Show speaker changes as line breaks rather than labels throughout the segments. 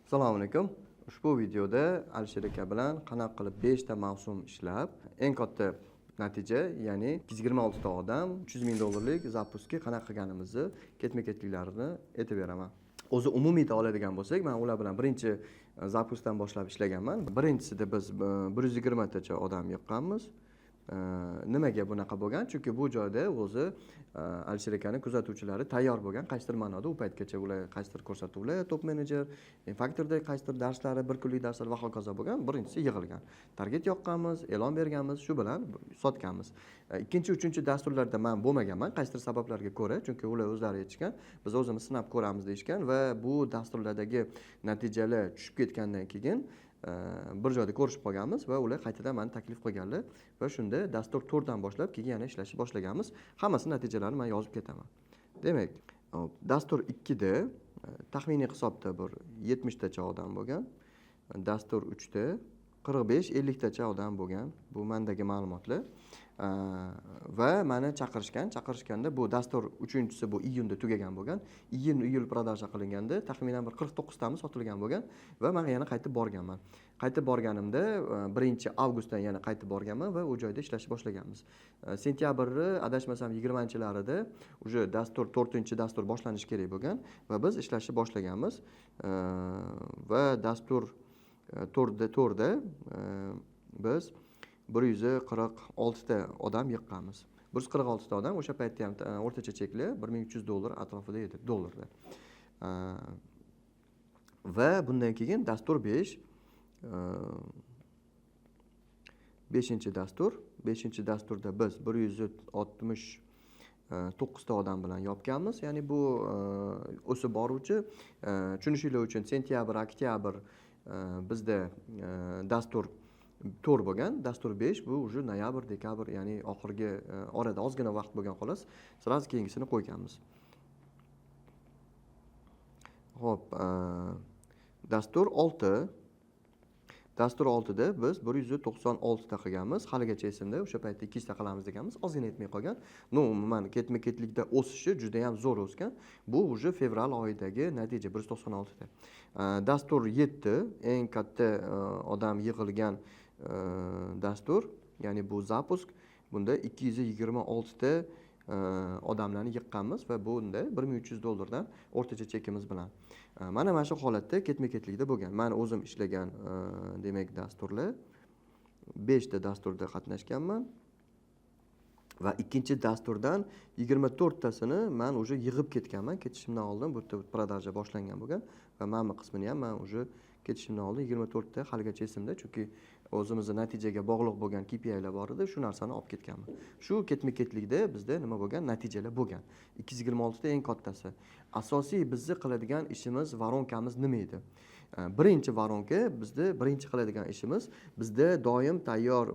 Assalomu alaykum. Ushbu videoda Alisher aka bilan qanaqa qilib 5 ta mavsum ishlab, eng katta natija, ya'ni 226 ta odam $300,000 zapuskga qanaqa qilganimizni, ketma-ketliklarini aytib beraman. O'zi umumiyda oladigan bo'lsak, men ular bilan birinchi zapusdan boshlab ishlaganman. Birinchisida biz 120 tacha odam yiqqanmiz. Nimaga bunaqa bo'lgan? Chunki bu joyda o'zi Alisher akaning kuzatuvchilari tayyor bo'lgan. Qaysidir ma'noda u paytgacha ular qaysidir ko'rsatuvlar, top menejer, faktorda qaysidir darslari, bir kunlik darslar va hokazo bo'lgan. Birinchisi yig'ilgan. Target yoqqanmiz, e'lon berganmiz, shu bilan sotganmiz. Ikkinchi, uchinchi dasturlarda men bo'lmaganman, qaysidir sabablarga ko'ra, chunki ular o'zlari aytishgan, biz o'zimiz sinab ko'ramiz deyishgan va bu dasturlardagi natijalar tushib ketgandan keyin bir joyda ko'rishib qolganmiz va ular qaytadan meni taklif qilganlar va shunda dastur 4 dan boshlab keyin yana ishlashni boshlaganmiz. Hammasi natijalarini men yozib ketaman. Demak, dastur 2 da taxminiy hisobda bir 70 tacha odam bo'lgan. Dastur 3 da 45-50 tacha odam bo'lgan. Bu mendagi ma'lumotlar. Va meni chaqirishganda bu dastur 3-inchisi bu iyunda tugagan bo'lgan. Iyul prodaja qilinganda taxminan bir 49 tamiz sotilgan bo'lgan va men yana qaytib borganman. Qaytib borganimda 1-avgustdan yana qaytib borganman va u joyda ishlashni boshlaganmiz. Sentyabrni adashmasam 20-larida uje dastur 4-dastur boshlanishi kerak bo'lgan va biz ishlashni boshlaganmiz. Va dastur 4da biz 146 ta odam yiqqanmiz. 146 ta odam, o'sha paytda ham o'rtacha chekli $1,300 atrofida edi, dollarda. Va bundan keyin dastur 5 5-dastur. 5-dasturda biz 169 ta odam bilan yopganmiz. Ya'ni bu o'sib boruvchi, tushunishinglar uchun sentyabr, oktyabr bizda dastur 4 bo'lgan, dastur 5 bu уже noyabr, dekabr, ya'ni oxirgi orada ozgina vaqt bo'lgan xolos, sразу keyingisini qo'yganmiz. Xo'p, dastur 6 Dastur 6da biz 196 ta qilganmiz. Haligacha esimda, o'sha paytda 200 ta qilamiz deganmiz. Ozgina yetmay qolgan. Umuman ketma-ketlikda o'sishi juda ham zo'r o'sgan. Bu уже fevral oyidagi natija 196 ta. Dastur 7 eng katta odam yig'ilgan dastur, ya'ni bu zapusk. Bunda 226 ta odamlarni yiqqanmiz va bunda $1,300 dan o'rtacha chekimiz bilan. Mana shu holatda ketma-ketlikda bo'lgan. Men o'zim ishlagan demak dasturlar 5 ta dasturda qatnashganman va ikkinchi dasturdan 24 tasini men уже yig'ib ketganman. Ketishimdan oldin bu prodaja boshlangan bo'lgan va mana qismini ham men уже ketishimdan oldin 24 ta haligacha esimda, chunki o'zimizning natijaga bog'liq bo'lgan KPI'lar bor edi, shu narsani olib ketganman. Shu ketma-ketlikda bizda nima bo'lgan? Natijalar bo'lgan. 226 ta eng kattasi. Asosiy bizni qiladigan ishimiz, varonkamiz nima edi? Birinchi varonka, bizda birinchi qiladigan ishimiz, bizda doim tayyor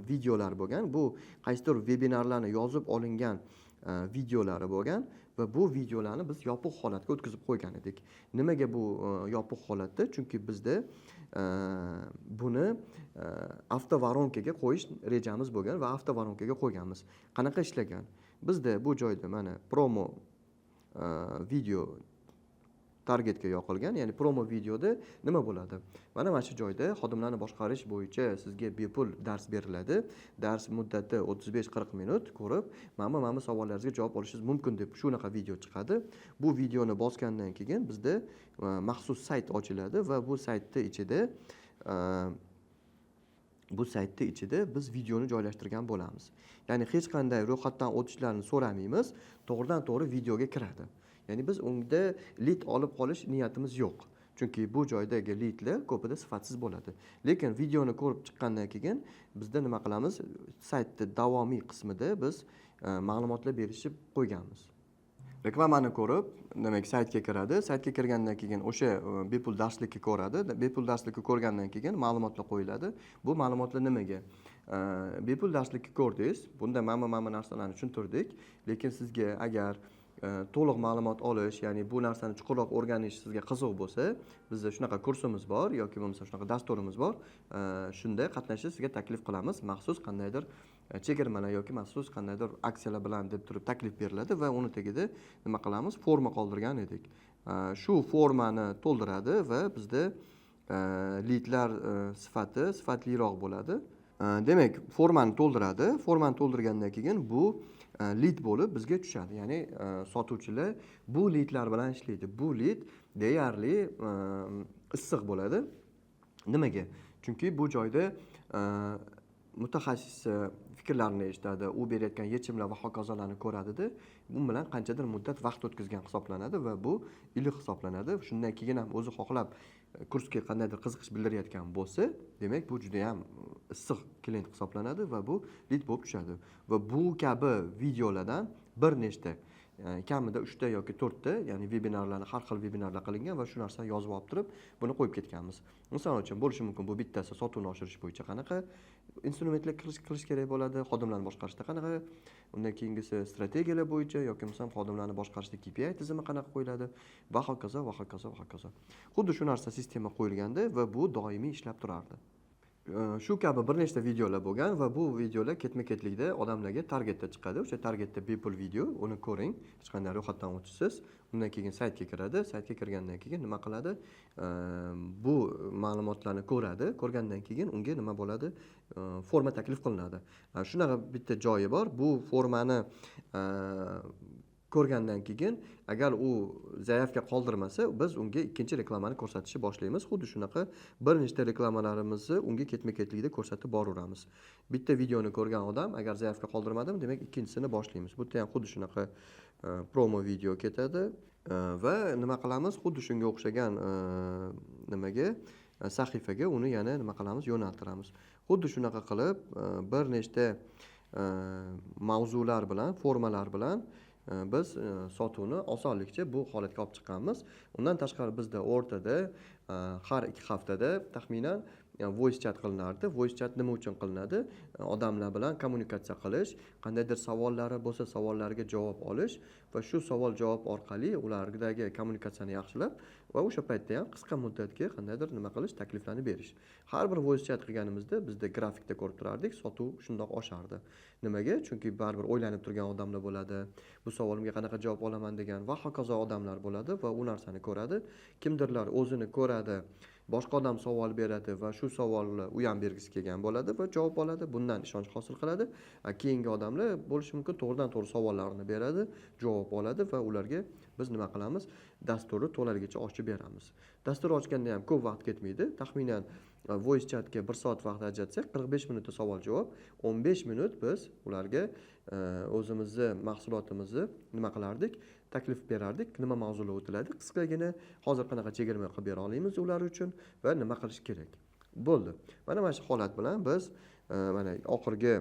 videolar bo'lgan. Bu qaysidir vebinarlarni yozib olingan videolari bo'lgan va bu videolarni biz yopiq holatga o'tkazib qo'ygan edik. Nimaga bu yopiq holatda? Chunki bizda buni avtovaronkaga qo'yish rejamiz bo'lgan va avtovaronkaga qo'yganmiz. Qanaqa ishlagan? Bizda bu joyda mana promo video targetga yoqilgan, ya'ni promo videoda nima bo'ladi? Mana shu joyda xodimlarni boshqarish bo'yicha sizga bepul dars beriladi. Dars muddati 35-40 minut ko'rib, mana savollaringizga javob olishingiz mumkin deb shunaqa video chiqadi. Bu videoni bosgandan keyin bizda maxsus sayt ochiladi va bu saytda ichida biz videoni joylashtirgan bo'lamiz. Ya'ni hech qanday ro'yxatdan o'tishlarini so'ramaymiz, to'g'ridan-to'g'ri videoga kiradi. Ya'ni biz unda lead olib qolish niyatimiz yo'q. Chunki bu joydagi leadlar ko'pida sifatsiz bo'ladi. Lekin videoni ko'rib chiqqandan keyin bizda nima qilamiz? Saytda davomiy qismida biz ma'lumotlar berishib qo'yganmiz. Reklamani ko'rib, demak saytga kiradi. Saytga kirgandan keyin o'sha bepul darslikka ko'radi. Bepul darslikka ko'rgandan keyin ma'lumotlar qo'yiladi. Bu ma'lumotlar nimaga? Bepul darslikka ko'rdingiz. Bunda mana narsalarni tushuntirdik. Lekin sizga agar to'liq ma'lumot olish, ya'ni bu narsani chuqurroq o'rganish sizga qiziq bo'lsa, bizda shunaqa kursimiz bor yoki bo'lmasa shunaqa dasturimiz bor. Shunda qatnashishni sizga taklif qilamiz. Maxsus qandaydir chegirmalar yoki maxsus qandaydir aksiyalar bilan deb turib taklif beriladi va uni tagida nima qilamiz? Forma qoldirgan edik. shu formani to'ldiradi va bizda lidlar sifatliroq bo'ladi. Demak, formani to'ldiradi. Formani to'ldirgandan keyin bu lid bo'lib bizga tushadi. Ya'ni sotuvchilar bu lidlar bilan ishlaydi. Bu lid deyarli issiq bo'ladi. Nimaga? Chunki bu joyda mutaxassis fikrlarini eshitadi, u berayotgan yechimlar va hokazolarni ko'radida, bu bilan qanchadir muddat vaqt o'tkazgan hisoblanadi va bu iliq hisoblanadi. Shundan keyin ham o'zi xohlab kursga qandaydir qiziqish bildirayotgan bo'lsa, demak bu juda ham issiq klient hisoblanadi va bu lid bo'lib tushadi. Va bu kabi videolardan bir nechta kamida 3 ta yoki 4 ta, ya'ni vebinarlarni har xil vebinarlar qilingan va shu narsani yozib olib turib, buni qo'yib ketganmiz. Misol uchun bo'lishi mumkin, bu bittasi sotuvni oshirish bo'yicha qanaqa instrumentlar qilish kerak bo'ladi, xodimlarni boshqarishda qanaqa, undan keyingisi strategiyalar bo'yicha yoki misol xodimlarni boshqarishda KPI tizimi qanaqa qo'yiladi va hokazo va hokazo va hokazo. Xuddi shu narsa sistema qo'yilganda va bu doimiy ishlab turardi. Shu kabi bir nechta videolar bo'lgan va bu videolar ketma-ketlikda odamlarga targetda chiqadi. O'sha targetda bepul video, uni ko'ring, hech qanday ro'yxatdan o'tishsiz. Undan keyin saytga kiradi. Saytga kirgandan keyin nima qiladi? Bu ma'lumotlarni ko'radi. Ko'rgandan keyin unga nima bo'ladi? Forma taklif qilinadi. Shunaqa bitta joyi bor. Bu formani ko'rgandan keyin agar u zaявка qoldirmasa, biz unga ikkinchi reklamani ko'rsatishni boshlaymiz. Xuddi shunaqa bir nechta reklamalarimizni unga ketma-ketlikda ko'rsatib boraveramiz. Bitta videoni ko'rgan odam agar zaявка qoldirmadimi, demak ikkinchisini boshlaymiz. Bu yerda ham xuddi shunaqa promo video ketadi va nima qilamiz? Xuddi shunga o'xshagan nimaga sahifaga uni yana nima qilamiz? Yo'naltiramiz. Xuddi shunaqa qilib bir nechta mavzular bilan, formalar bilan biz sotuvni osonlikcha bu holatga olib chiqqanmiz. Undan tashqari bizda o'rtada har 2 haftada taxminan voice chat qilinardi. Voice chat nima uchun qilinadi? Odamlar bilan kommunikatsiya qilish, qandaydir savollari bo'lsa, savollariga javob olish va shu savol-javob orqali ulardagi kommunikatsiyani yaxshilab va o'sha paytda ham qisqa muddatga qandaydir nima qilish, takliflarni berish. Har bir voice chat qilganimizda bizda grafikda ko'rib turardik, sotuv shundoq oshardi. Nimaga? Chunki baribir o'ylanib turgan odamlar bo'ladi. Bu savolimga qanaqa javob olaman degan va hokazo odamlar bo'ladi va u narsani ko'radi. Kimdirlar o'zini ko'radi, boshqa odam savol beradi va shu savolni u ham bergisi kelgan bo'ladi va javob oladi. Bundan ishonch hosil qiladi. Keyingi odamlar bo'lishi mumkin to'g'ridan-to'g'ri savollarni beradi, javob oladi va ularga biz nima qilamiz? Dasturni to'laligicha ochib beramiz. Dastur ochganda ham ko'p vaqt ketmaydi. Taxminan voice chatga 1 soat vaqt ajratsak, 45 minutda savol-javob, 15 minut biz ularga o'zimizni mahsulotimizni nima qilardik? Taklif berardik, nima mavzular o'tiladi, qisqagina hozir qanaqa chegirma qilib bera olamiz ular uchun va nima qilish kerak. Bo'ldi. Mana shu holat bilan biz mana oxirgi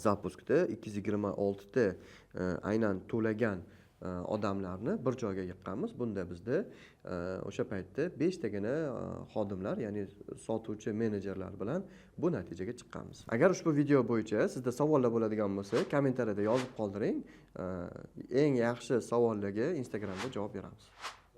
zapuskda 226 ta aynan to'lagan odamlarni bir joyga yiqqanmiz. Bunda bizda o'sha paytda 5 tagina xodimlar, ya'ni sotuvchi menejerlar bilan bu natijaga chiqqanmiz. Agar ushbu video bo'yicha sizda savollar bo'ladigan bo'lsa, kommentariyada yozib qoldiring. Eng yaxshi savollarga Instagramda javob beramiz.